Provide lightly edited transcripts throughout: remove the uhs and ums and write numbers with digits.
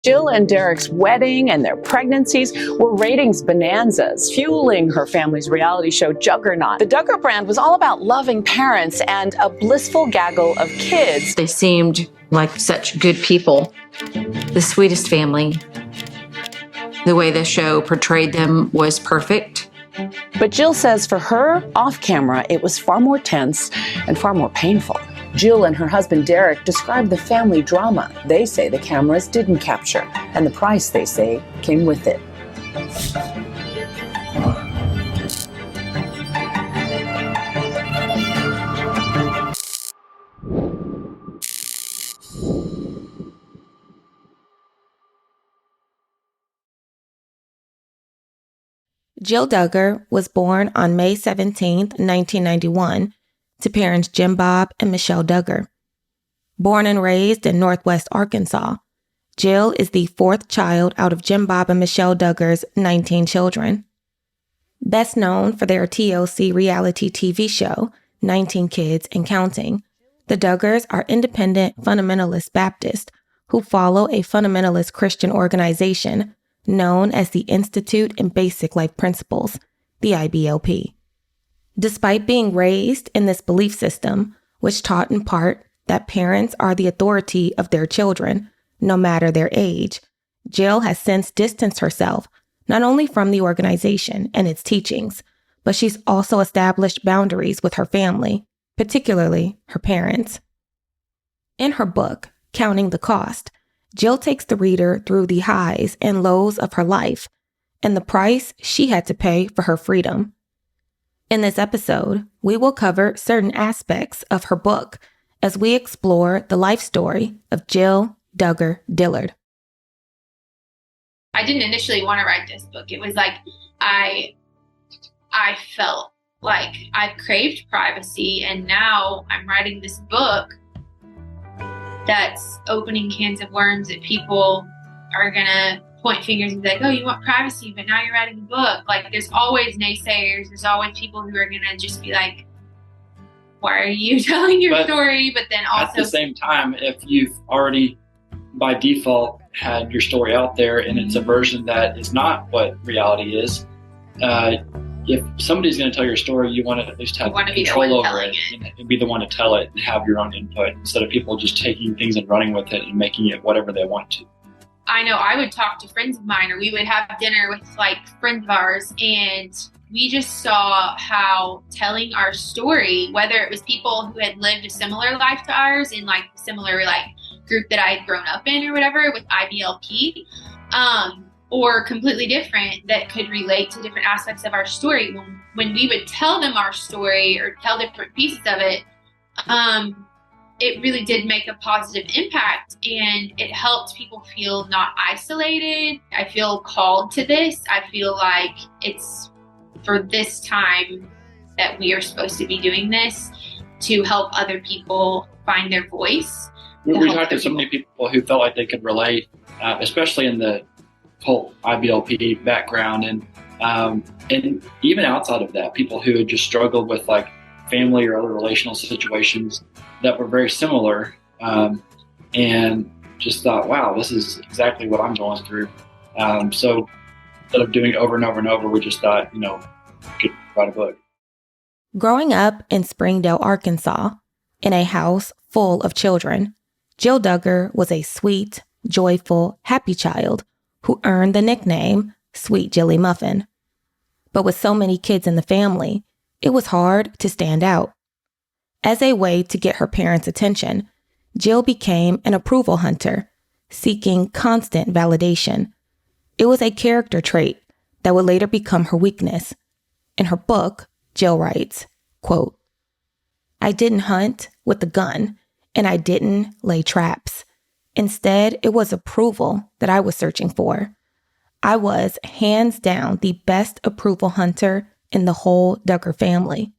Jill and Derick's wedding and their pregnancies were ratings bonanzas, fueling her family's reality show juggernaut. The Duggar brand was all about loving parents and a blissful gaggle of kids. They seemed like such good people, the sweetest family. The way the show portrayed them was perfect. But Jill says for her, off camera, it was far more tense and far more painful. Jill and her husband Derick describe the family drama they say the cameras didn't capture, and the price they say came with it. Jill Duggar was born on May 17, 1991, to parents Jim Bob and Michelle Duggar. Born and raised in Northwest Arkansas, Jill is the fourth child out of Jim Bob and Michelle Duggar's 19 children. Best known for their TLC reality TV show, 19 Kids and Counting, the Duggars are independent fundamentalist Baptists who follow a fundamentalist Christian organization known as the Institute in Basic Life Principles, the IBLP. Despite being raised in this belief system, which taught in part that parents are the authority of their children, no matter their age, Jill has since distanced herself not only from the organization and its teachings, but she's also established boundaries with her family, particularly her parents. In her book, Counting the Cost, Jill takes the reader through the highs and lows of her life and the price she had to pay for her freedom. In this episode, we will cover certain aspects of her book as we explore the life story of Jill Duggar Dillard. I didn't initially want to write this book. It was like I felt like I craved privacy, and now I'm writing this book that's opening cans of worms that people are going to point fingers and be like, oh, you want privacy, but now you're writing a book. Like, there's always naysayers. There's always people who are going to just be like, why are you telling your story? But then also at the same time, if you've already by default had your story out there and it's a version that is not what reality is, if somebody's going to tell your story, you want to at least have control over it and be the one to tell it and have your own input instead of people just taking things and running with it and making it whatever they want to. I know I would talk to friends of mine, or we would have dinner with like friends of ours, and we just saw how telling our story, whether it was people who had lived a similar life to ours in like similar like group that I had grown up in or whatever with IBLP, or completely different that could relate to different aspects of our story. When we would tell them our story or tell different pieces of it, it really did make a positive impact, and it helped people feel not isolated. I feel called to this. I feel like it's for this time that we are supposed to be doing this to help other people find their voice. We talked to so many people who felt like they could relate, especially in the whole IBLP background, and even outside of that, people who had just struggled with like family or other relational situations that were very similar, and just thought, wow, this is exactly what I'm going through. So instead of doing it over and over and over, we just thought, we could write a book. Growing up in Springdale, Arkansas, in a house full of children, Jill Duggar was a sweet, joyful, happy child who earned the nickname Sweet Jilly Muffin. But with so many kids in the family, it was hard to stand out. As a way to get her parents' attention, Jill became an approval hunter, seeking constant validation. It was a character trait that would later become her weakness. In her book, Jill writes, quote, "I didn't hunt with a gun, and I didn't lay traps. Instead, it was approval that I was searching for. I was hands down the best approval hunter in the whole Duggar family.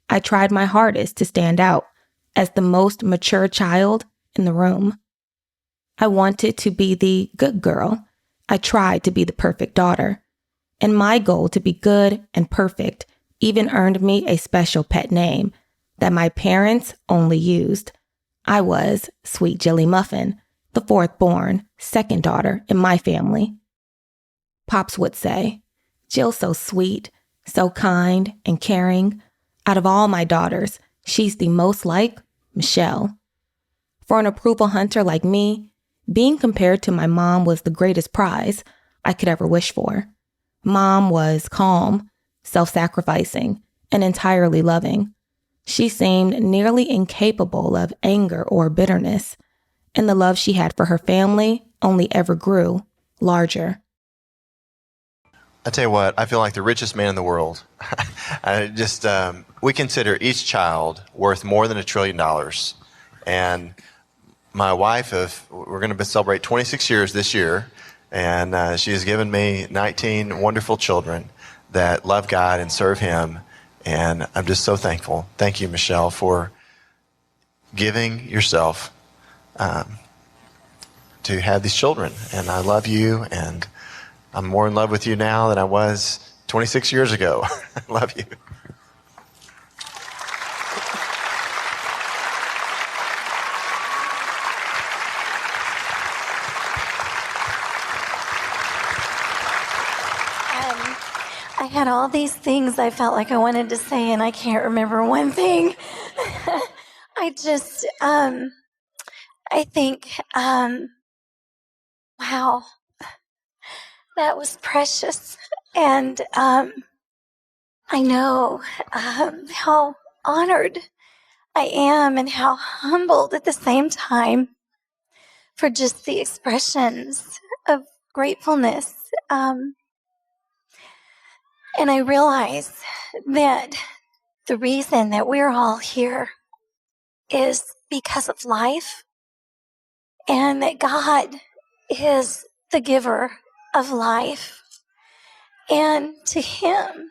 I tried my hardest to stand out as the most mature child in the room. I wanted to be the good girl. I tried to be the perfect daughter. And my goal to be good and perfect even earned me a special pet name that my parents only used. I was Sweet Jilly Muffin, the fourth born, second daughter in my family. Pops would say, "Jill's so sweet, so kind and caring. Out of all my daughters, she's the most like Michelle." For an approval hunter like me, being compared to my mom was the greatest prize I could ever wish for. Mom was calm, self-sacrificing, and entirely loving. She seemed nearly incapable of anger or bitterness, and the love she had for her family only ever grew larger. I tell you what, I feel like the richest man in the world. We consider each child worth more than $1 trillion. And my wife, we're going to celebrate 26 years this year, and she has given me 19 wonderful children that love God and serve Him. And I'm just so thankful. Thank you, Michelle, for giving yourself to have these children. And I love you, and I'm more in love with you now than I was 26 years ago. I love you. I had all these things I felt like I wanted to say, and I can't remember one thing. I think, wow, that was precious. And I know how honored I am and how humbled at the same time for just the expressions of gratefulness. And I realize that the reason that we're all here is because of life, and that God is the giver of life. And to Him,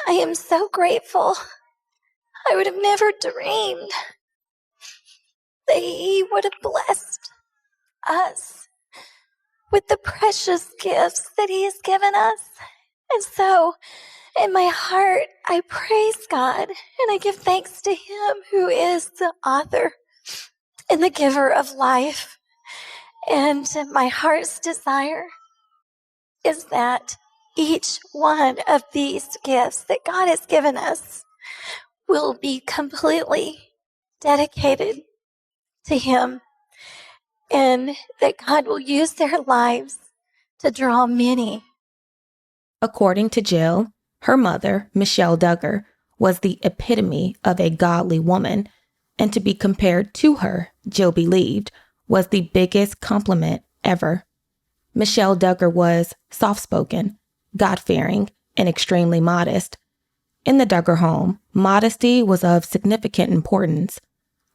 I am so grateful. I would have never dreamed that He would have blessed us with the precious gifts that He has given us. And so, in my heart, I praise God and I give thanks to Him who is the author and the giver of life. And my heart's desire is that each one of these gifts that God has given us will be completely dedicated to Him, and that God will use their lives to draw many. According to Jill, her mother, Michelle Duggar, was the epitome of a godly woman, and to be compared to her, Jill believed, was the biggest compliment ever. Michelle Duggar was soft-spoken, God-fearing, and extremely modest. In the Duggar home, modesty was of significant importance.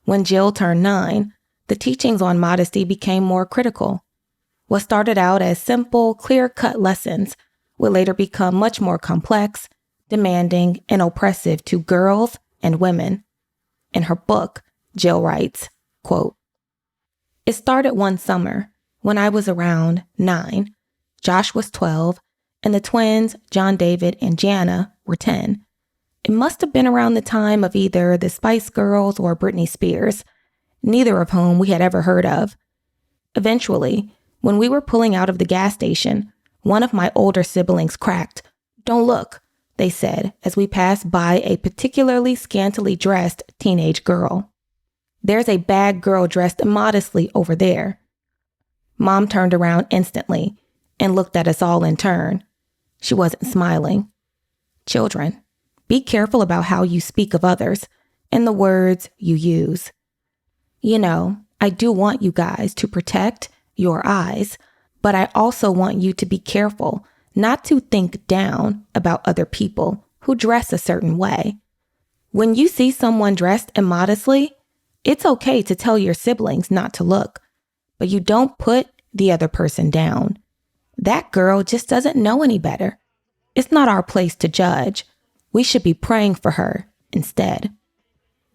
When Jill turned 9, the teachings on modesty became more critical. What started out as simple, clear-cut lessons would later become much more complex, demanding, and oppressive to girls and women. In her book, Jill writes, quote, "It started one summer when I was around 9. Josh was 12, and the twins, John David and Jana, were 10. It must have been around the time of either the Spice Girls or Britney Spears, neither of whom we had ever heard of. Eventually, when we were pulling out of the gas station, one of my older siblings cracked. 'Don't look,' they said as we passed by a particularly scantily dressed teenage girl. 'There's a bad girl dressed immodestly over there.' Mom turned around instantly and looked at us all in turn. She wasn't smiling. 'Children, be careful about how you speak of others and the words you use. You know, I do want you guys to protect your eyes, but I also want you to be careful not to think down about other people who dress a certain way. When you see someone dressed immodestly, it's okay to tell your siblings not to look, but you don't put the other person down. That girl just doesn't know any better. It's not our place to judge. We should be praying for her instead.'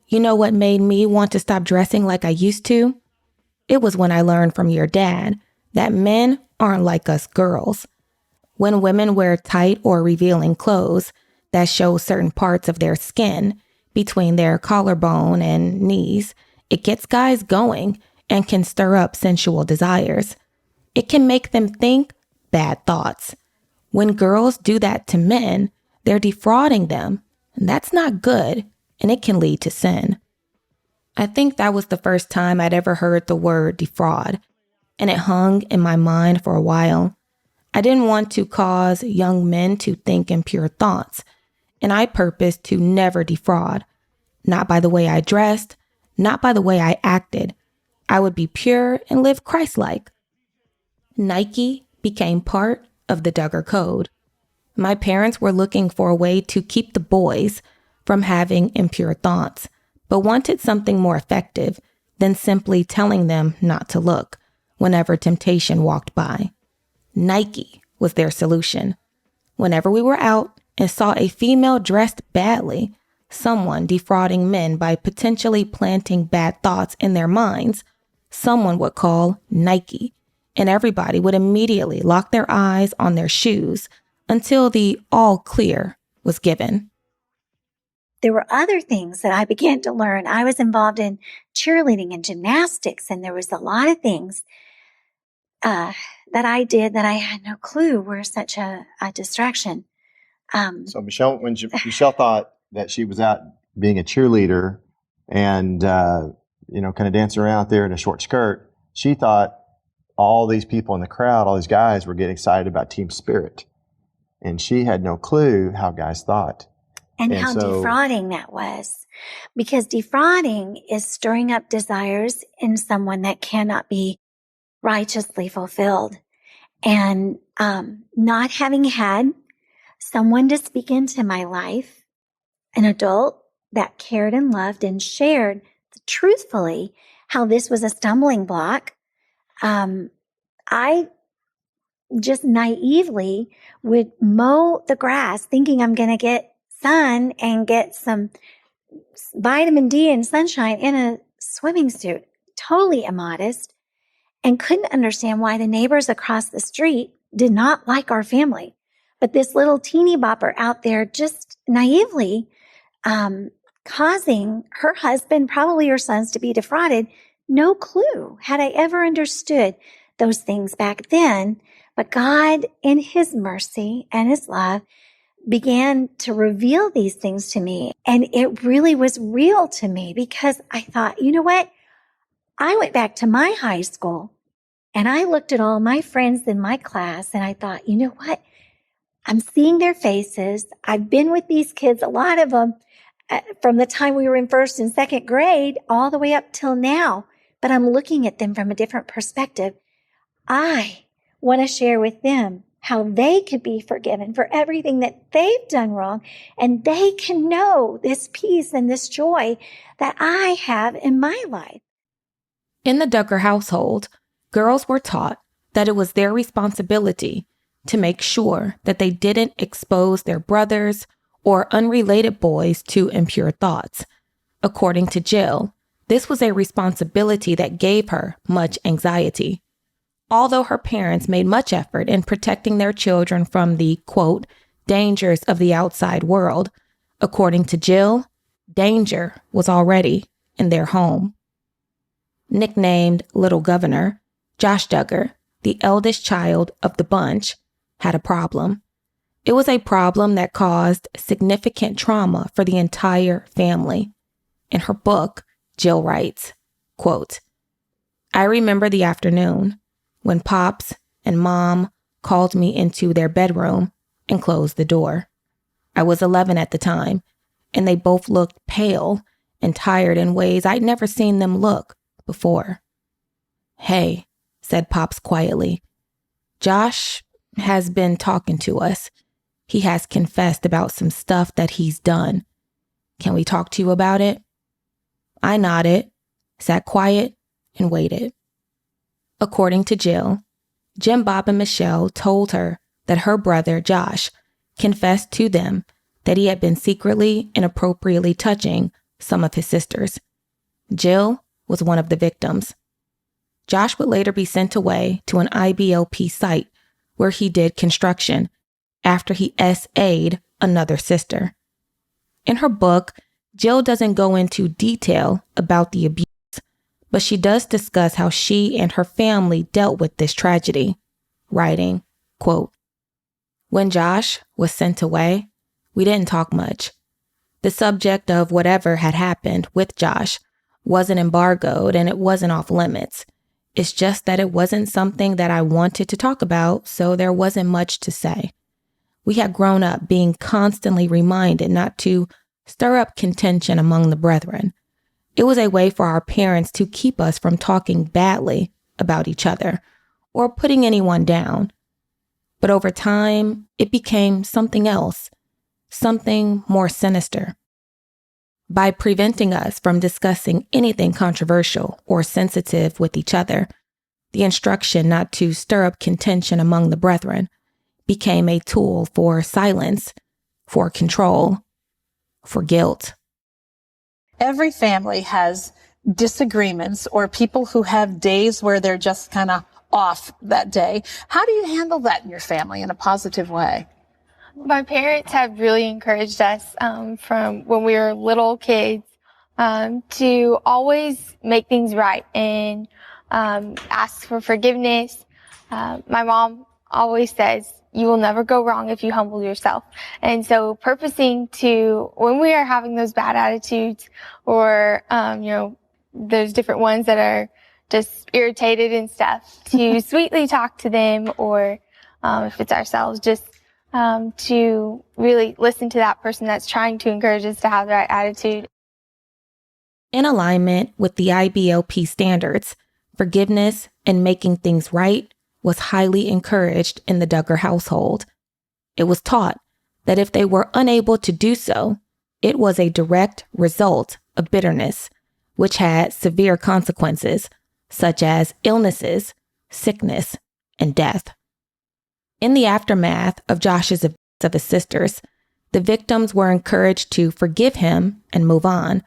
You know what made me want to stop dressing like I used to? It was when I learned from your dad that men aren't like us girls. When women wear tight or revealing clothes that show certain parts of their skin between their collarbone and knees, it gets guys going and can stir up sensual desires. It can make them think bad thoughts. When girls do that to men, they're defrauding them, and that's not good, and it can lead to sin. I think that was the first time I'd ever heard the word defraud, and it hung in my mind for a while. I didn't want to cause young men to think impure thoughts, and I purposed to never defraud. Not by the way I dressed, not by the way I acted. I would be pure and live Christ-like. Nike became part of the Duggar code. My parents were looking for a way to keep the boys from having impure thoughts, but wanted something more effective than simply telling them not to look whenever temptation walked by. Nike was their solution. Whenever we were out and saw a female dressed badly, someone defrauding men by potentially planting bad thoughts in their minds, someone would call Nike, and everybody would immediately lock their eyes on their shoes until the all clear was given. There were other things that I began to learn. I was involved in cheerleading and gymnastics, and there was a lot of things that I did that I had no clue were such a distraction. So Michelle, when Michelle thought that she was out being a cheerleader and, kind of dancing around out there in a short skirt, she thought all these people in the crowd, all these guys were getting excited about team spirit. And she had no clue how guys thought. And how defrauding that was. Because defrauding is stirring up desires in someone that cannot be righteously fulfilled. And not having had someone to speak into my life, an adult that cared and loved and shared truthfully how this was a stumbling block, I just naively would mow the grass thinking I'm going to get sun and get some vitamin D and sunshine in a swimming suit, totally immodest, and couldn't understand why the neighbors across the street did not like our family. But this little teeny bopper out there just naively causing her husband, probably her sons, to be defrauded. No clue had I ever understood those things back then. But God, in his mercy and his love, began to reveal these things to me. And it really was real to me because I thought, you know what? I went back to my high school and I looked at all my friends in my class and I thought, you know what? I'm seeing their faces. I've been with these kids, a lot of them, from the time we were in first and second grade all the way up till now. But I'm looking at them from a different perspective. I want to share with them how they could be forgiven for everything that they've done wrong, and they can know this peace and this joy that I have in my life. In the Duggar household, girls were taught that it was their responsibility to make sure that they didn't expose their brothers or unrelated boys to impure thoughts. According to Jill, this was a responsibility that gave her much anxiety. Although her parents made much effort in protecting their children from the, quote, dangers of the outside world, according to Jill, danger was already in their home. Nicknamed Little Governor, Josh Duggar, the eldest child of the bunch, had a problem. It was a problem that caused significant trauma for the entire family. In her book, Jill writes, quote, I remember the afternoon when Pops and Mom called me into their bedroom and closed the door. I was 11 at the time, and they both looked pale and tired in ways I'd never seen them look before. Hey, said Pops quietly, Josh has been talking to us. He has confessed about some stuff that he's done. Can we talk to you about it? I nodded, sat quiet, and waited. According to Jill, Jim, Bob, and Michelle told her that her brother, Josh, confessed to them that he had been secretly and inappropriately touching some of his sisters. Jill was one of the victims. Josh would later be sent away to an IBLP site where he did construction after he SA'd another sister. In her book, Jill doesn't go into detail about the abuse, but she does discuss how she and her family dealt with this tragedy, writing, quote, "When Josh was sent away, we didn't talk much. The subject of whatever had happened with Josh wasn't embargoed and it wasn't off limits. It's just that it wasn't something that I wanted to talk about, so there wasn't much to say. We had grown up being constantly reminded not to stir up contention among the brethren. It was a way for our parents to keep us from talking badly about each other or putting anyone down. But over time, it became something else, something more sinister. By preventing us from discussing anything controversial or sensitive with each other, the instruction not to stir up contention among the brethren became a tool for silence, for control, for guilt." Every family has disagreements or people who have days where they're just kind of off that day. How do you handle that in your family in a positive way? My parents have really encouraged us from when we were little kids to always make things right and ask for forgiveness. My mom always says, "You will never go wrong if you humble yourself." And so purposing to, when we are having those bad attitudes or, those different ones that are just irritated and stuff, to sweetly talk to them, or if it's ourselves, just to really listen to that person that's trying to encourage us to have the right attitude. In alignment with the IBLP standards, forgiveness and making things right was highly encouraged in the Duggar household. It was taught that if they were unable to do so, it was a direct result of bitterness, which had severe consequences, such as illnesses, sickness, and death. In the aftermath of Josh's abuse of his sisters, the victims were encouraged to forgive him and move on,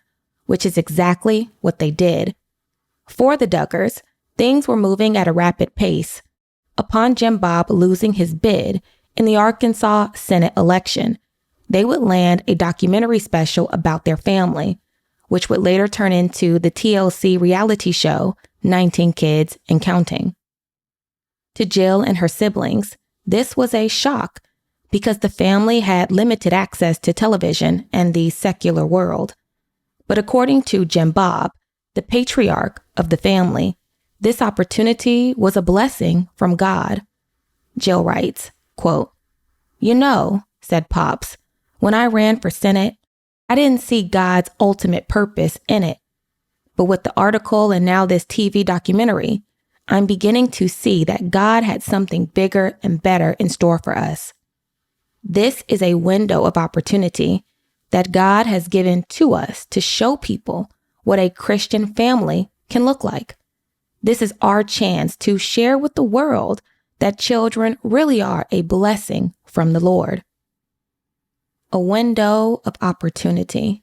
which is exactly what they did. For the Duggars, things were moving at a rapid pace. Upon Jim Bob losing his bid in the Arkansas Senate election, they would land a documentary special about their family, which would later turn into the TLC reality show 19 Kids and Counting. To Jill and her siblings, this was a shock because the family had limited access to television and the secular world. But according to Jim Bob, the patriarch of the family, this opportunity was a blessing from God. Jill writes, quote, "You know," said Pops, "when I ran for Senate, I didn't see God's ultimate purpose in it. But with the article and now this TV documentary, I'm beginning to see that God had something bigger and better in store for us. This is a window of opportunity that God has given to us to show people what a Christian family can look like. This is our chance to share with the world that children really are a blessing from the Lord." A window of opportunity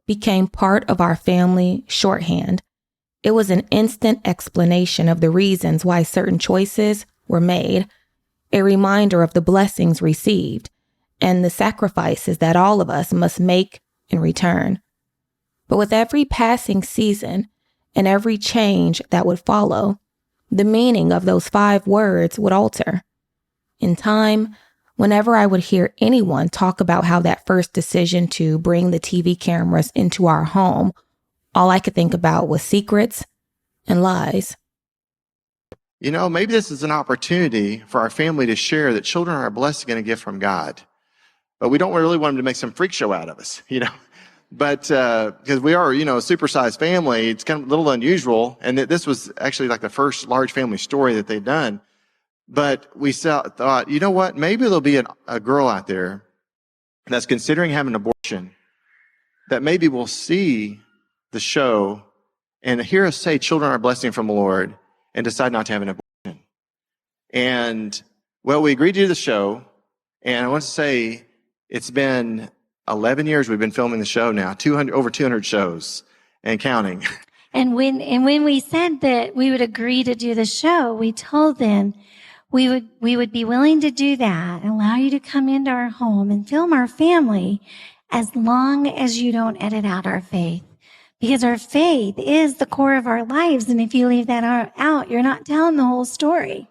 became part of our family shorthand. It was an instant explanation of the reasons why certain choices were made, a reminder of the blessings received, and the sacrifices that all of us must make in return. But with every passing season and every change that would follow, the meaning of those 5 words would alter. In time, whenever I would hear anyone talk about how that first decision to bring the TV cameras into our home, all I could think about was secrets and lies. Maybe this is an opportunity for our family to share that children are a blessing and a gift from God. But we don't really want them to make some freak show out of us, But because we are, a supersized family, it's kind of a little unusual. And this was actually like the first large family story that they've done. But we thought, you know what? Maybe there'll be a girl out there that's considering having an abortion that maybe will see the show and hear us say children are a blessing from the Lord and decide not to have an abortion. And, well, we agreed to do the show. And I want to say it's been 11 years we've been filming the show now, over 200 shows and counting. And when we said that we would agree to do the show, we told them we would be willing to do that, allow you to come into our home and film our family as long as you don't edit out our faith. because our faith is the core of our lives. And if you leave that out, you're not telling the whole story.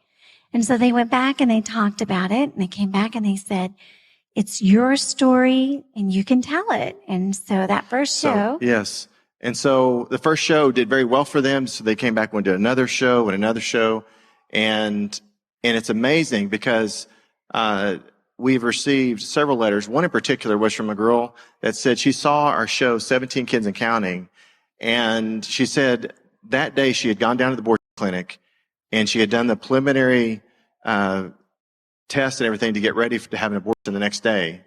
And so they went back and they talked about it, and they came back and they said, it's your story and you can tell it. And so that first show. Yes. And so the first show did very well for them. So they came back and went to another show and another show. And it's amazing because, we've received several letters. One in particular was from a girl that said she saw our show, 17 Kids and Counting. And she said that day she had gone down to the abortion clinic and she had done the preliminary test and everything to get ready to have an abortion the next day.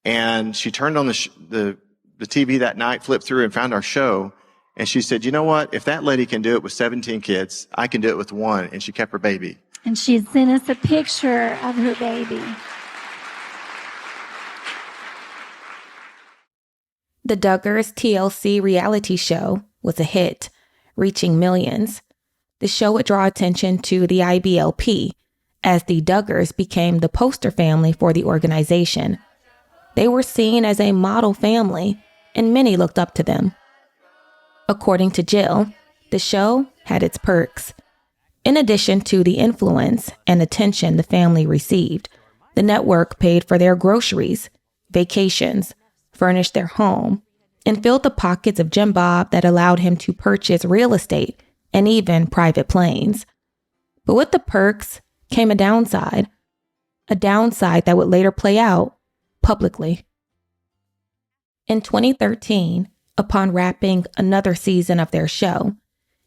And she turned on the TV that night, flipped through and found our show. And she said, you know what? If that lady can do it with 17 kids, I can do it with one. And she kept her baby. And she sent us a picture of her baby. The Duggars TLC reality show was a hit, reaching millions. The show would draw attention to the IBLP, as the Duggars became the poster family for the organization. They were seen as a model family, and many looked up to them. According to Jill, the show had its perks. In addition to the influence and attention the family received, the network paid for their groceries, vacations, furnished their home, and filled the pockets of Jim Bob that allowed him to purchase real estate and even private planes. But with the perks came a downside that would later play out publicly. In 2013, upon wrapping another season of their show,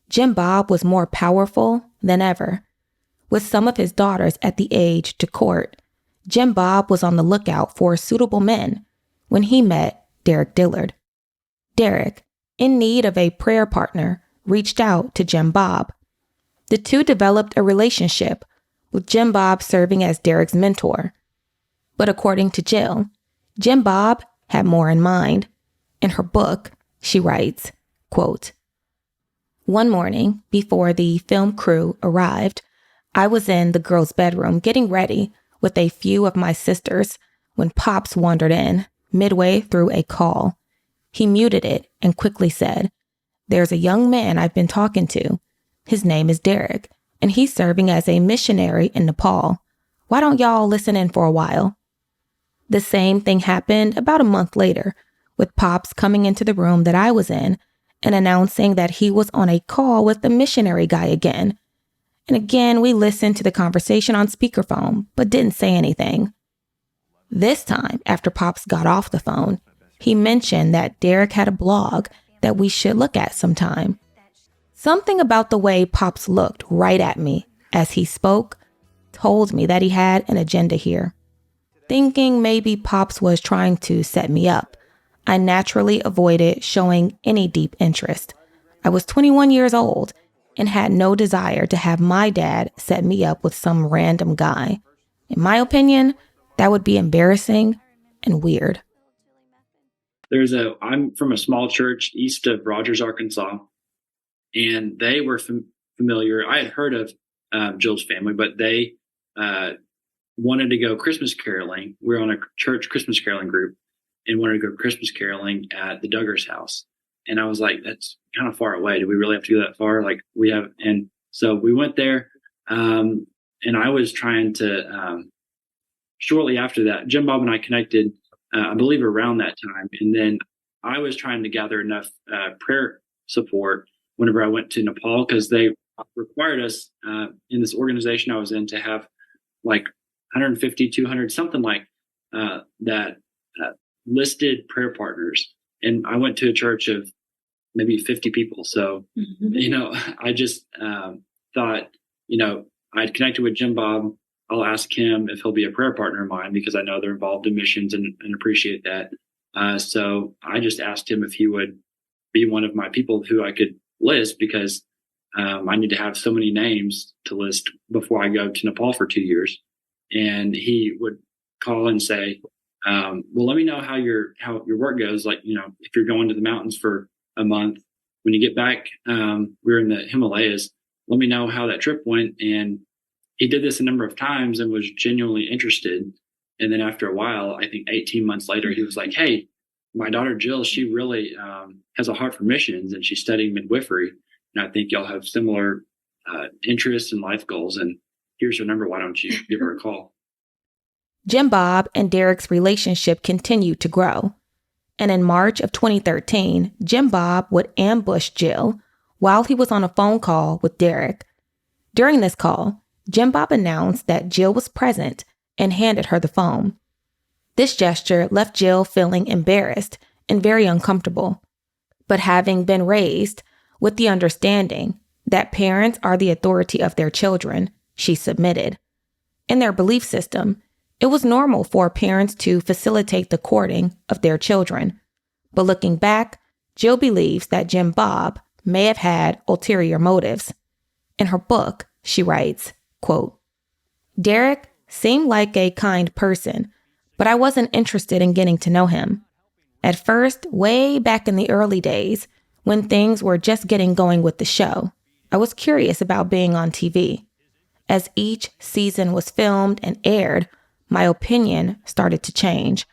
Jim Bob was more powerful than ever. With some of his daughters at the age to court, Jim Bob was on the lookout for suitable men when he met Derick Dillard. Derick, in need of a prayer partner, reached out to Jim Bob. The two developed a relationship, with Jim Bob serving as Derick's mentor. But according to Jill, Jim Bob had more in mind. In her book, she writes, quote, one morning before the film crew arrived, I was in the girls' bedroom getting ready with a few of my sisters when Pops wandered in midway through a call. He muted it and quickly said, there's a young man I've been talking to. His name is Derick, and he's serving as a missionary in Nepal. Why don't y'all listen in for a while? The same thing happened about a month later, with Pops coming into the room that I was in and announcing that he was on a call with the missionary guy again. And again, we listened to the conversation on speakerphone, but didn't say anything. This time, after Pops got off the phone, he mentioned that Derick had a blog that we should look at sometime. Something about the way Pops looked right at me as he spoke told me that he had an agenda here. Thinking maybe Pops was trying to set me up, I naturally avoided showing any deep interest. I was 21 years old and had no desire to have my dad set me up with some random guy. In my opinion, that would be embarrassing and weird. I'm from a small church east of Rogers, Arkansas, and they were familiar. I had heard of Jill's family, but they wanted to go Christmas caroling. We were on a church Christmas caroling group and wanted to go Christmas caroling at the Duggars' house. And I was like, that's kind of far away. Do we really have to go that far? And so we went there. And I was trying to, shortly after that, Jim Bob and I connected, I believe around that time. And then I was trying to gather enough prayer support whenever I went to Nepal, because they required us in this organization I was in to have like 150, 200, something like that listed prayer partners. And I went to a church of maybe 50 people. So, I just thought, I'd connected with Jim Bob. I'll ask him if he'll be a prayer partner of mine, because I know they're involved in missions and appreciate that. So I just asked him if he would be one of my people who I could list, because I need to have so many names to list before I go to Nepal for 2 years. And he would call and say, well, let me know how your work goes. Like, if you're going to the mountains for a month, when you get back, we're in the Himalayas, let me know how that trip went. And he did this a number of times and was genuinely interested. And then after a while, I think 18 months later, he was like, hey, my daughter Jill, she really has a heart for missions, and she's studying midwifery. And I think y'all have similar interests and life goals. And here's her number. Why don't you give her a call? Jim Bob and Derick's relationship continued to grow. And in March of 2013, Jim Bob would ambush Jill while he was on a phone call with Derick. During this call, Jim Bob announced that Jill was present and handed her the phone. This gesture left Jill feeling embarrassed and very uncomfortable. But having been raised with the understanding that parents are the authority of their children, she submitted. In their belief system, it was normal for parents to facilitate the courting of their children. But looking back, Jill believes that Jim Bob may have had ulterior motives. In her book, she writes, quote, "Derick seemed like a kind person, but I wasn't interested in getting to know him. At first, way back in the early days, when things were just getting going with the show, I was curious about being on TV. As each season was filmed and aired, my opinion started to change.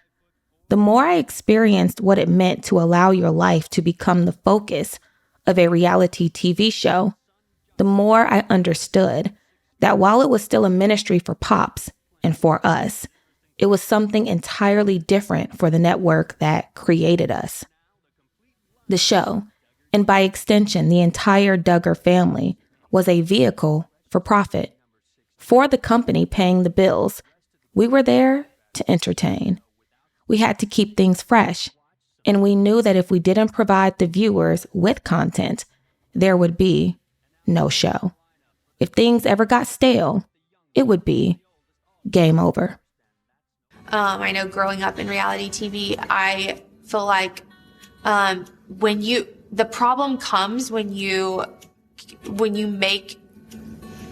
The more I experienced what it meant to allow your life to become the focus of a reality TV show, the more I understood that while it was still a ministry for Pops and for us, it was something entirely different for the network that created us. The show, and by extension the entire Duggar family, was a vehicle for profit. For the company paying the bills, we were there to entertain. We had to keep things fresh, and we knew that if we didn't provide the viewers with content, there would be no show. If things ever got stale, it would be game over." I know growing up in reality TV, I feel like the problem comes when you make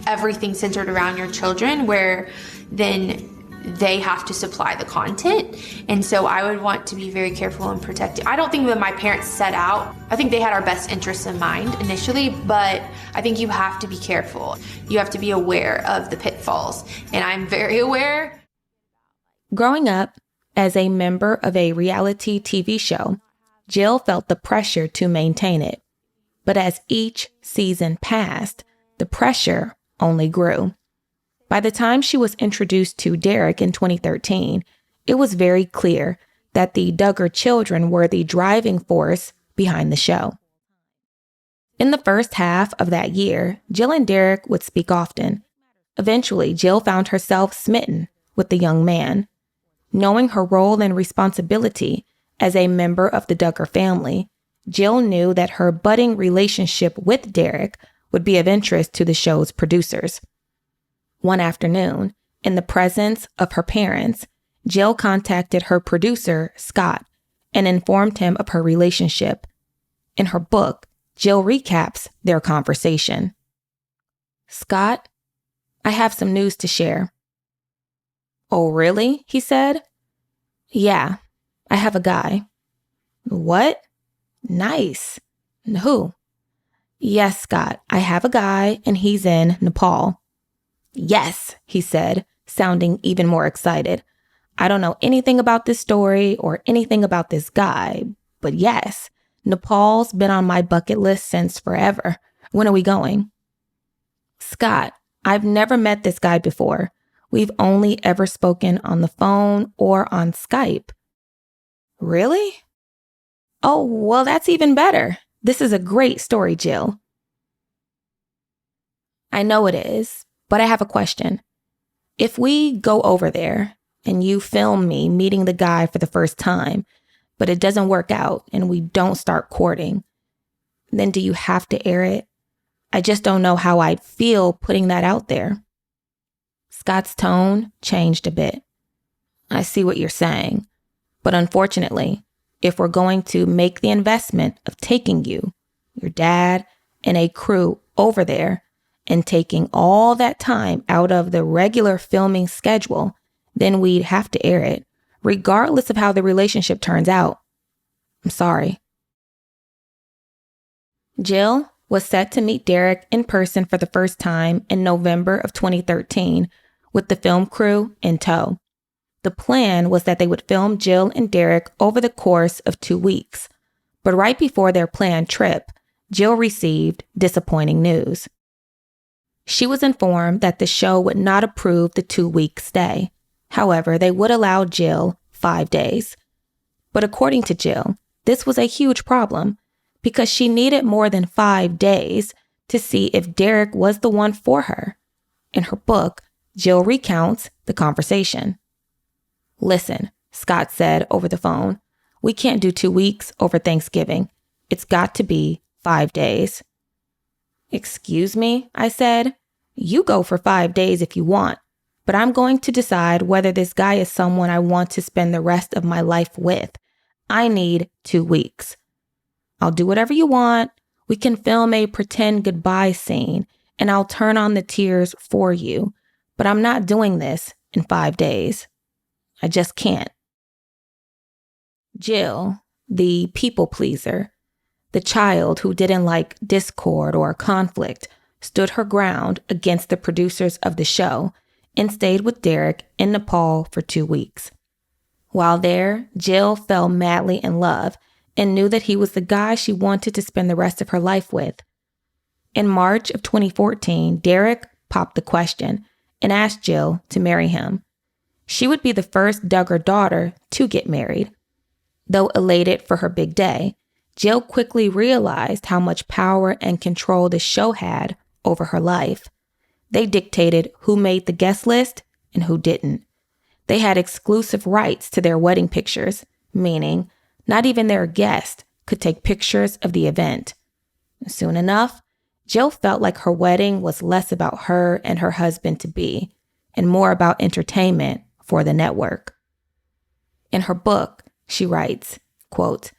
everything centered around your children, where then they have to supply the content. And so I would want to be very careful and protective. I don't think that my parents set out, I think they had our best interests in mind initially, but I think you have to be careful. You have to be aware of the pitfalls. And I'm very aware. Growing up as a member of a reality TV show, Jill felt the pressure to maintain it. But as each season passed, the pressure only grew. By the time she was introduced to Derick in 2013, it was very clear that the Duggar children were the driving force behind the show. In the first half of that year, Jill and Derick would speak often. Eventually, Jill found herself smitten with the young man. Knowing her role and responsibility as a member of the Duggar family, Jill knew that her budding relationship with Derick would be of interest to the show's producers. One afternoon, in the presence of her parents, Jill contacted her producer, Scott, and informed him of her relationship. In her book, Jill recaps their conversation. "Scott, I have some news to share." "Oh, really?" he said. "Yeah, I have a guy." "What? Nice. Who?" "Yes, Scott, I have a guy and he's in Nepal." "Yes," he said, sounding even more excited. "I don't know anything about this story or anything about this guy, but yes, Nepal's been on my bucket list since forever. When are we going?" "Scott, I've never met this guy before. We've only ever spoken on the phone or on Skype." "Really? Oh, well, that's even better. This is a great story, Jill." "I know it is, but I have a question. If we go over there and you film me meeting the guy for the first time, but it doesn't work out and we don't start courting, then do you have to air it? I just don't know how I'd feel putting that out there." Scott's tone changed a bit. "I see what you're saying, but unfortunately, if we're going to make the investment of taking you, your dad, and a crew over there, and taking all that time out of the regular filming schedule, then we'd have to air it, regardless of how the relationship turns out. I'm sorry." Jill was set to meet Derick in person for the first time in November of 2013 with the film crew in tow. The plan was that they would film Jill and Derick over the course of 2 weeks. But right before their planned trip, Jill received disappointing news. She was informed that the show would not approve the 2-week stay. However, they would allow Jill 5 days. But according to Jill, this was a huge problem because she needed more than 5 days to see if Derick was the one for her. In her book, Jill recounts the conversation. "Listen," Scott said over the phone, "we can't do 2 weeks over Thanksgiving. It's got to be 5 days. "Excuse me," I said. "You go for 5 days if you want, but I'm going to decide whether this guy is someone I want to spend the rest of my life with. I need 2 weeks. I'll do whatever you want. We can film a pretend goodbye scene, and I'll turn on the tears for you, but I'm not doing this in 5 days. I just can't." Jill, the people pleaser, the child who didn't like discord or conflict, stood her ground against the producers of the show and stayed with Derick in Nepal for 2 weeks. While there, Jill fell madly in love and knew that he was the guy she wanted to spend the rest of her life with. In March of 2014, Derick popped the question and asked Jill to marry him. She would be the first Duggar daughter to get married. Though elated for her big day, Jill quickly realized how much power and control the show had over her life. They dictated who made the guest list and who didn't. They had exclusive rights to their wedding pictures, meaning not even their guest could take pictures of the event. Soon enough, Jill felt like her wedding was less about her and her husband-to-be and more about entertainment for the network. In her book, she writes, quote,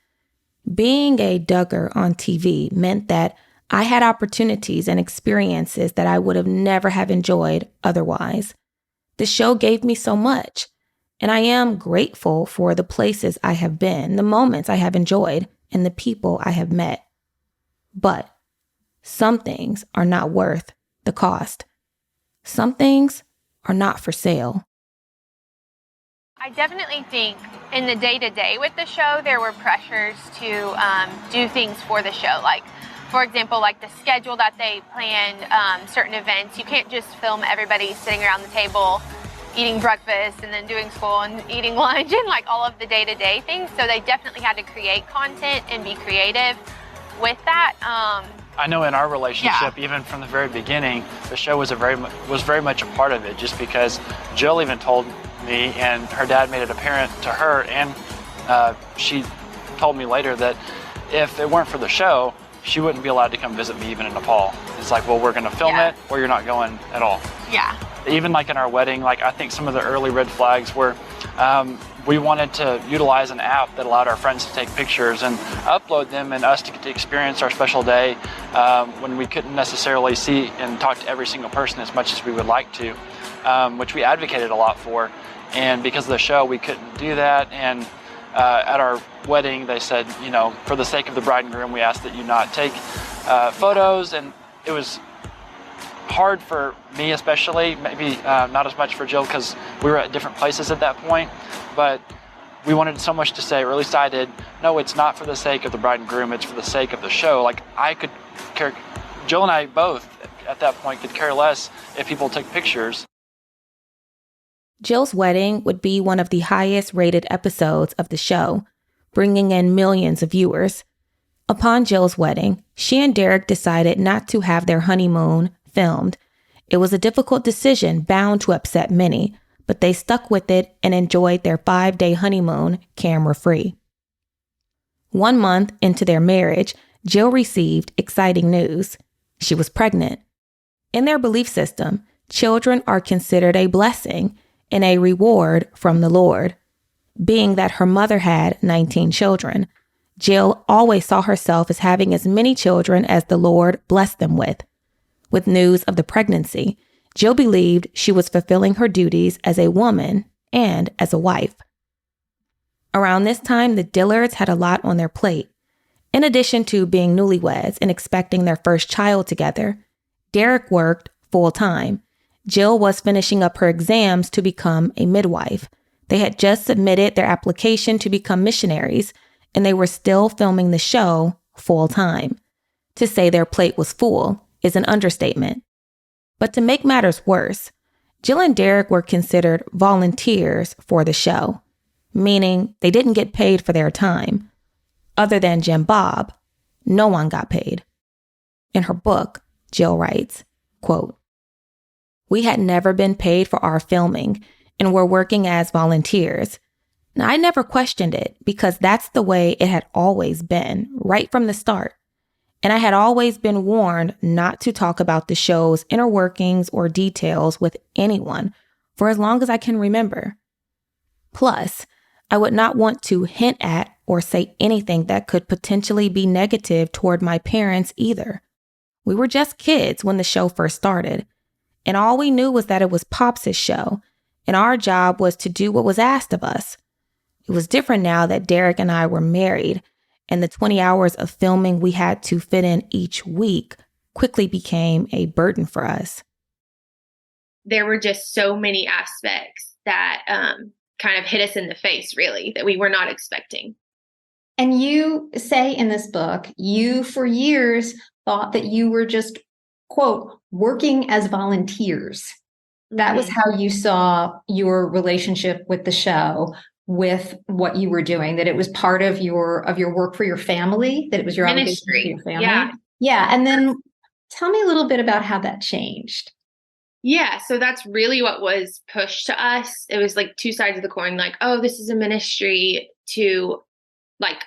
"Being a Duggar on TV meant that I had opportunities and experiences that I would have never have enjoyed otherwise. The show gave me so much, and I am grateful for the places I have been, the moments I have enjoyed, and the people I have met. But some things are not worth the cost. Some things are not for sale." I definitely think in the day-to-day with the show, there were pressures to do things for the show. Like, for example, like the schedule that they planned, certain events. You can't just film everybody sitting around the table eating breakfast and then doing school and eating lunch and like all of the day-to-day things. So they definitely had to create content and be creative with that. I know in our relationship, even from the very beginning, the show was very much a part of it, just because Jill even told me, and her dad made it apparent to her, and she told me later that if it weren't for the show, she wouldn't be allowed to come visit me even in Nepal. It's like, well, we're going to film it, or you're not going at all. Yeah. Even like in our wedding, like I think some of the early red flags were we wanted to utilize an app that allowed our friends to take pictures and upload them, and us to get to experience our special day when we couldn't necessarily see and talk to every single person as much as we would like to, which we advocated a lot for. And because of the show, we couldn't do that. And at our wedding, they said, you know, for the sake of the bride and groom, we asked that you not take photos. And it was hard for me especially, maybe not as much for Jill because we were at different places at that point. But we wanted so much to say, or at least I did, no, it's not for the sake of the bride and groom, it's for the sake of the show. Like I could care, Jill and I both at that point could care less if people took pictures. Jill's wedding would be one of the highest rated episodes of the show, bringing in millions of viewers. Upon Jill's wedding, she and Derick decided not to have their honeymoon filmed. It was a difficult decision bound to upset many, but they stuck with it and enjoyed their 5-day honeymoon camera-free. 1 month into their marriage, Jill received exciting news. She was pregnant. In their belief system, children are considered a blessing and a reward from the Lord. Being that her mother had 19 children, Jill always saw herself as having as many children as the Lord blessed them with. With news of the pregnancy, Jill believed she was fulfilling her duties as a woman and as a wife. Around this time, the Dillards had a lot on their plate. In addition to being newlyweds and expecting their first child together, Derick worked full-time. Jill was finishing up her exams to become a midwife. They had just submitted their application to become missionaries, and they were still filming the show full time. To say their plate was full is an understatement. But to make matters worse, Jill and Derick were considered volunteers for the show, meaning they didn't get paid for their time. Other than Jim Bob, no one got paid. In her book, Jill writes, quote, "We had never been paid for our filming and were working as volunteers. Now, I never questioned it because that's the way it had always been, right from the start. And I had always been warned not to talk about the show's inner workings or details with anyone for as long as I can remember. Plus, I would not want to hint at or say anything that could potentially be negative toward my parents either. We were just kids when the show first started, and all we knew was that it was Pops' show, and our job was to do what was asked of us. It was different now that Derick and I were married, and the 20 hours of filming we had to fit in each week quickly became a burden for us." There were just so many aspects that kind of hit us in the face, really, that we were not expecting. And you say in this book, you for years thought that you were just, quote, working as volunteers. That was how you saw your relationship with the show, with what you were doing, that it was part of your work for your family, that it was your obligation for your family. Yeah. And then tell me a little bit about how that changed. Yeah, so that's really what was pushed to us. It was like two sides of the coin, like, oh, this is a ministry, to like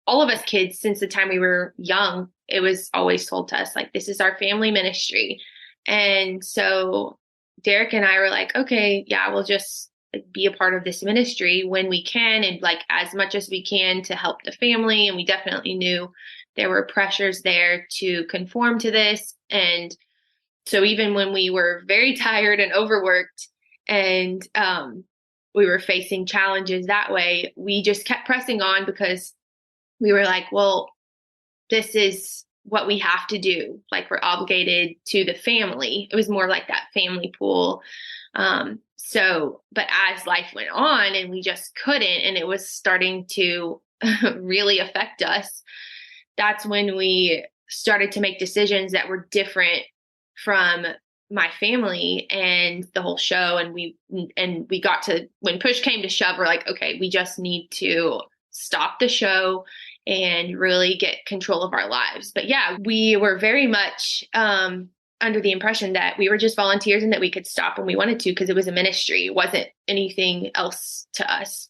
all of us kids since the time we were young. It was always told to us, like, this is our family ministry. And so Derick and I were like, okay, yeah, we'll just be a part of this ministry when we can, and like as much as we can to help the family. And we definitely knew there were pressures there to conform to this. And so even when we were very tired and overworked and we were facing challenges that way, we just kept pressing on because we were like, well, this is what we have to do. Like, we're obligated to the family. It was more like that family pool. But as life went on and we just couldn't, and it was starting to really affect us, that's when we started to make decisions that were different from my family and the whole show. And we got to, when push came to shove, we're like, okay, we just need to stop the show and really get control of our lives. But yeah, we were very much under the impression that we were just volunteers and that we could stop when we wanted to because it was a ministry. It wasn't anything else to us.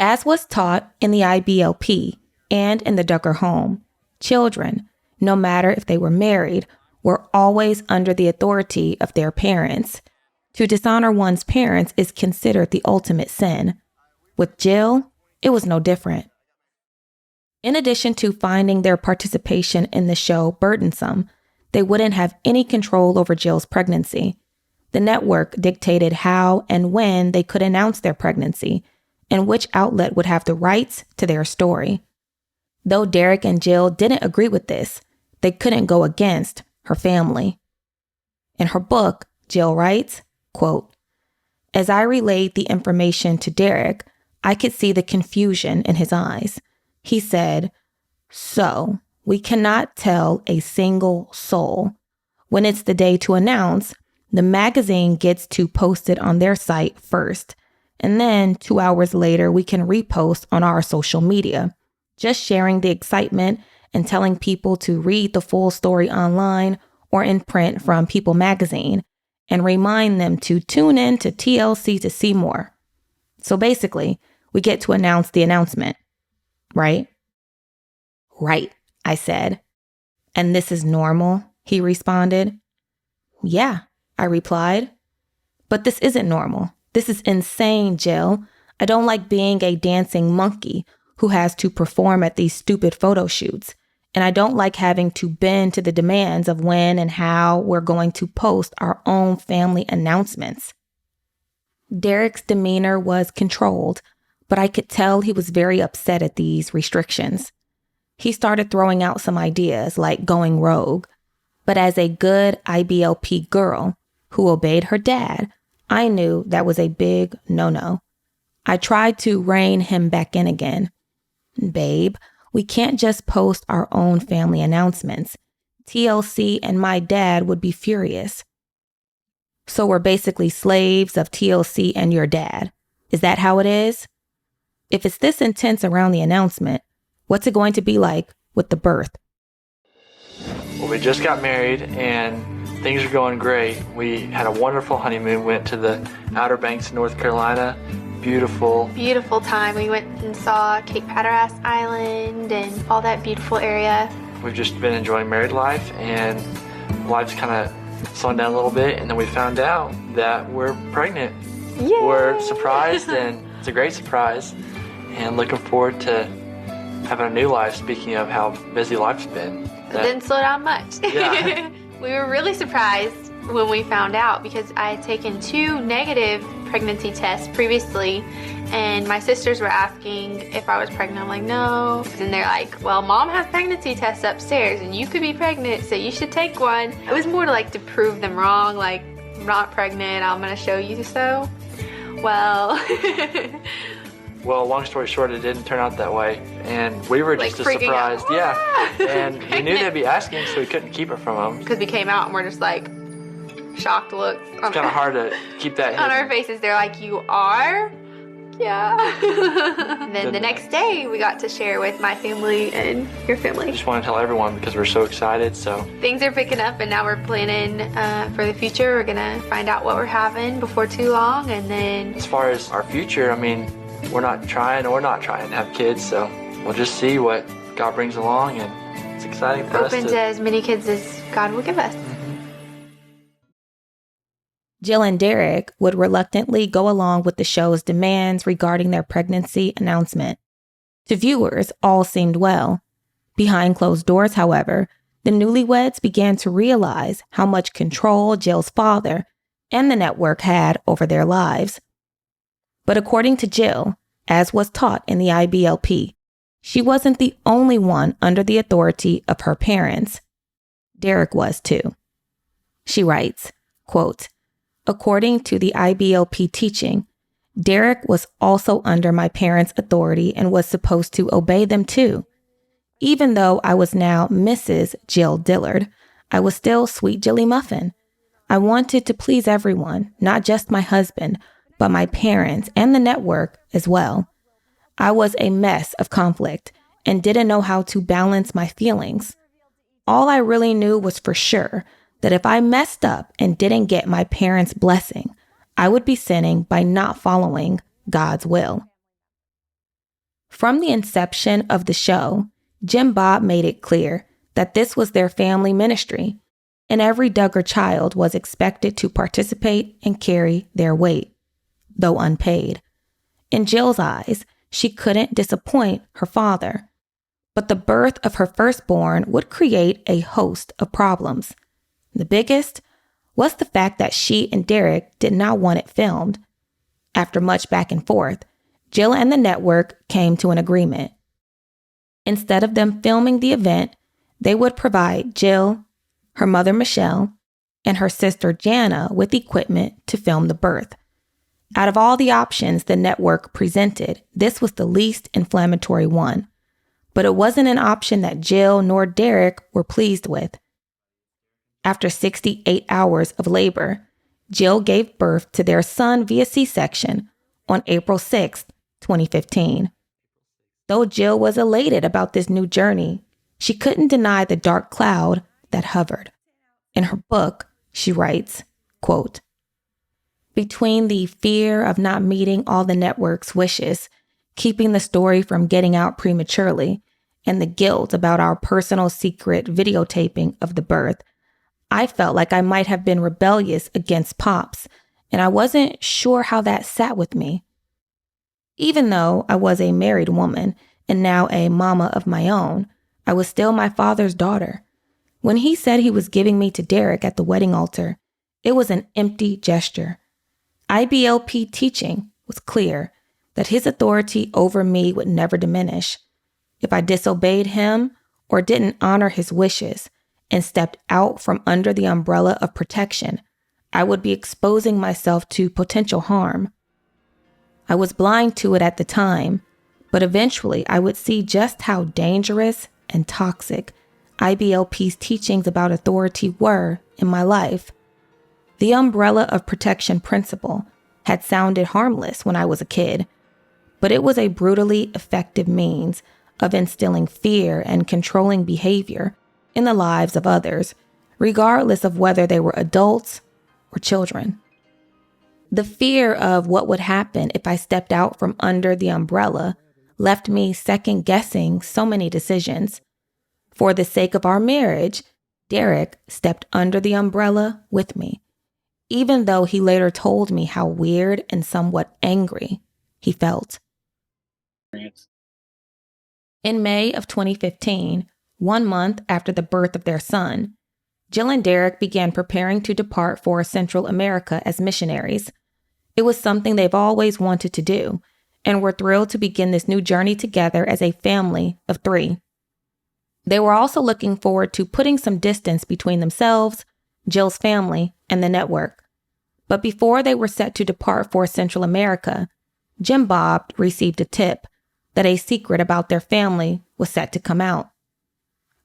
As was taught in the IBLP and in the Duggar home, children, no matter if they were married, were always under the authority of their parents. To dishonor one's parents is considered the ultimate sin. With Jill, it was no different. In addition to finding their participation in the show burdensome, they wouldn't have any control over Jill's pregnancy. The network dictated how and when they could announce their pregnancy and which outlet would have the rights to their story. Though Derick and Jill didn't agree with this, they couldn't go against her family. In her book, Jill writes, quote, "As I relayed the information to Derick, I could see the confusion in his eyes. He said, 'So, we cannot tell a single soul. When it's the day to announce, the magazine gets to post it on their site first, and then 2 hours later we can repost on our social media, just sharing the excitement and telling people to read the full story online or in print from People magazine and remind them to tune in to TLC to see more. So basically, we get to announce the announcement, right?'" "Right," I said. "And this is normal?" he responded. "Yeah," I replied. "But this isn't normal. This is insane, Jill. I don't like being a dancing monkey who has to perform at these stupid photo shoots. And I don't like having to bend to the demands of when and how we're going to post our own family announcements." Derick's demeanor was controlled, but I could tell he was very upset at these restrictions. He started throwing out some ideas like going rogue. But as a good IBLP girl who obeyed her dad, I knew that was a big no-no. I tried to rein him back in again. Babe, we can't just post our own family announcements. TLC and my dad would be furious. So we're basically slaves of TLC and your dad. Is that how it is? If it's this intense around the announcement, what's it going to be like with the birth? Well, we just got married and things are going great. We had a wonderful honeymoon, went to the Outer Banks of North Carolina. Beautiful. Beautiful time. We went and saw Cape Hatteras Island and all that beautiful area. We've just been enjoying married life, and life's kind of slowing down a little bit, and then we found out that we're pregnant. Yay! We're surprised, and it's a great surprise, and looking forward to having a new life, speaking of how busy life's been. It didn't slow down much. Yeah. We were really surprised when we found out because I had taken 2 negative pregnancy tests previously, and my sisters were asking if I was pregnant. I'm like, no. And they're like, well, mom has pregnancy tests upstairs and you could be pregnant, so you should take one. It was more to prove them wrong, like, I'm not pregnant, I'm gonna show you so. Well, well, long story short, it didn't turn out that way, and we were just as surprised. Yeah, and we knew they'd be asking, so we couldn't keep it from them. Because we came out and we're just like, shocked looks. It's kind of hard to keep that on our faces. They're like, you are? Yeah. And then the next day, we got to share with my family and your family. I just want to tell everyone because we're so excited. So things are picking up, and now we're planning for the future. We're going to find out what we're having before too long, and then... As far as our future, I mean, we're not trying to have kids, so we'll just see what God brings along, and it's exciting for us open to as many kids as God will give us. Jill and Derick would reluctantly go along with the show's demands regarding their pregnancy announcement. To viewers, all seemed well. Behind closed doors, however, the newlyweds began to realize how much control Jill's father and the network had over their lives. But according to Jill, as was taught in the IBLP, she wasn't the only one under the authority of her parents. Derick was too. She writes, quote, according to the IBLP teaching, Derick was also under my parents' authority and was supposed to obey them too. Even though I was now Mrs. Jill Dillard, I was still Sweet Jilly Muffin. I wanted to please everyone, not just my husband, but my parents and the network as well. I was a mess of conflict and didn't know how to balance my feelings. All I really knew was for sure that if I messed up and didn't get my parents' blessing, I would be sinning by not following God's will. From the inception of the show, Jim Bob made it clear that this was their family ministry, and every Duggar child was expected to participate and carry their weight, though unpaid. In Jill's eyes, she couldn't disappoint her father, but the birth of her firstborn would create a host of problems. The biggest was the fact that she and Derick did not want it filmed. After much back and forth, Jill and the network came to an agreement. Instead of them filming the event, they would provide Jill, her mother Michelle, and her sister Jana with equipment to film the birth. Out of all the options the network presented, this was the least inflammatory one. But it wasn't an option that Jill nor Derick were pleased with. After 68 hours of labor, Jill gave birth to their son via C-section on April 6, 2015. Though Jill was elated about this new journey, she couldn't deny the dark cloud that hovered. In her book, she writes, quote, between the fear of not meeting all the network's wishes, keeping the story from getting out prematurely, and the guilt about our personal secret videotaping of the birth, I felt like I might have been rebellious against Pops, and I wasn't sure how that sat with me. Even though I was a married woman and now a mama of my own, I was still my father's daughter. When he said he was giving me to Derick at the wedding altar, it was an empty gesture. IBLP teaching was clear that his authority over me would never diminish. If I disobeyed him or didn't honor his wishes and stepped out from under the umbrella of protection, I would be exposing myself to potential harm. I was blind to it at the time, but eventually I would see just how dangerous and toxic IBLP's teachings about authority were in my life. The umbrella of protection principle had sounded harmless when I was a kid, but it was a brutally effective means of instilling fear and controlling behavior in the lives of others, regardless of whether they were adults or children. The fear of what would happen if I stepped out from under the umbrella left me second-guessing so many decisions. For the sake of our marriage, Derick stepped under the umbrella with me, even though he later told me how weird and somewhat angry he felt. In May of 2015, 1 month after the birth of their son, Jill and Derick began preparing to depart for Central America as missionaries. It was something they've always wanted to do, and were thrilled to begin this new journey together as a family of 3. They were also looking forward to putting some distance between themselves, Jill's family, and the network. But before they were set to depart for Central America, Jim Bob received a tip that a secret about their family was set to come out.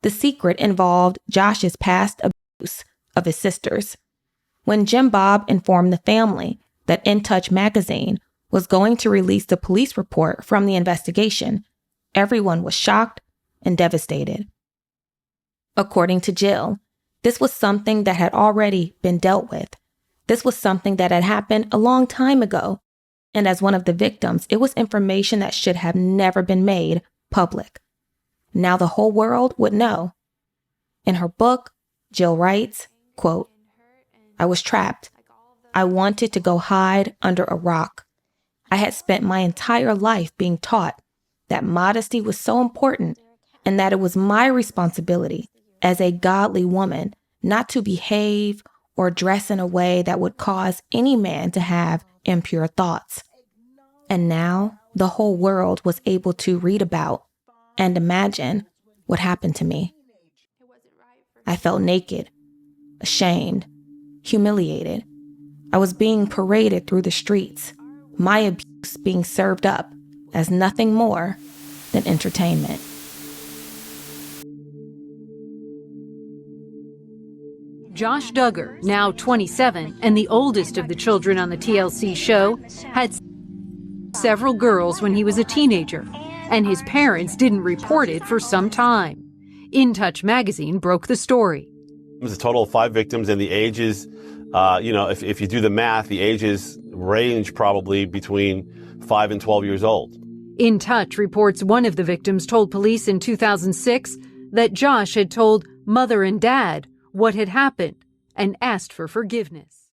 The secret involved Josh's past abuse of his sisters. When Jim Bob informed the family that In Touch magazine was going to release the police report from the investigation, everyone was shocked and devastated. According to Jill, this was something that had already been dealt with. This was something that had happened a long time ago. And as one of the victims, it was information that should have never been made public. Now the whole world would know. In her book, Jill writes, quote, "I was trapped. I wanted to go hide under a rock. I had spent my entire life being taught that modesty was so important and that it was my responsibility as a godly woman not to behave or dress in a way that would cause any man to have impure thoughts. And now the whole world was able to read about and imagine what happened to me. I felt naked, ashamed, humiliated. I was being paraded through the streets, my abuse being served up as nothing more than entertainment." Josh Duggar, now 27 and the oldest of the children on the TLC show, had several girls when he was a teenager, and his parents didn't report it for some time. In Touch magazine broke the story. It was a total of 5 victims, and the ages, if you do the math, the ages range probably between 5 and 12 years old. In Touch reports one of the victims told police in 2006 that Josh had told mother and dad what had happened and asked for forgiveness.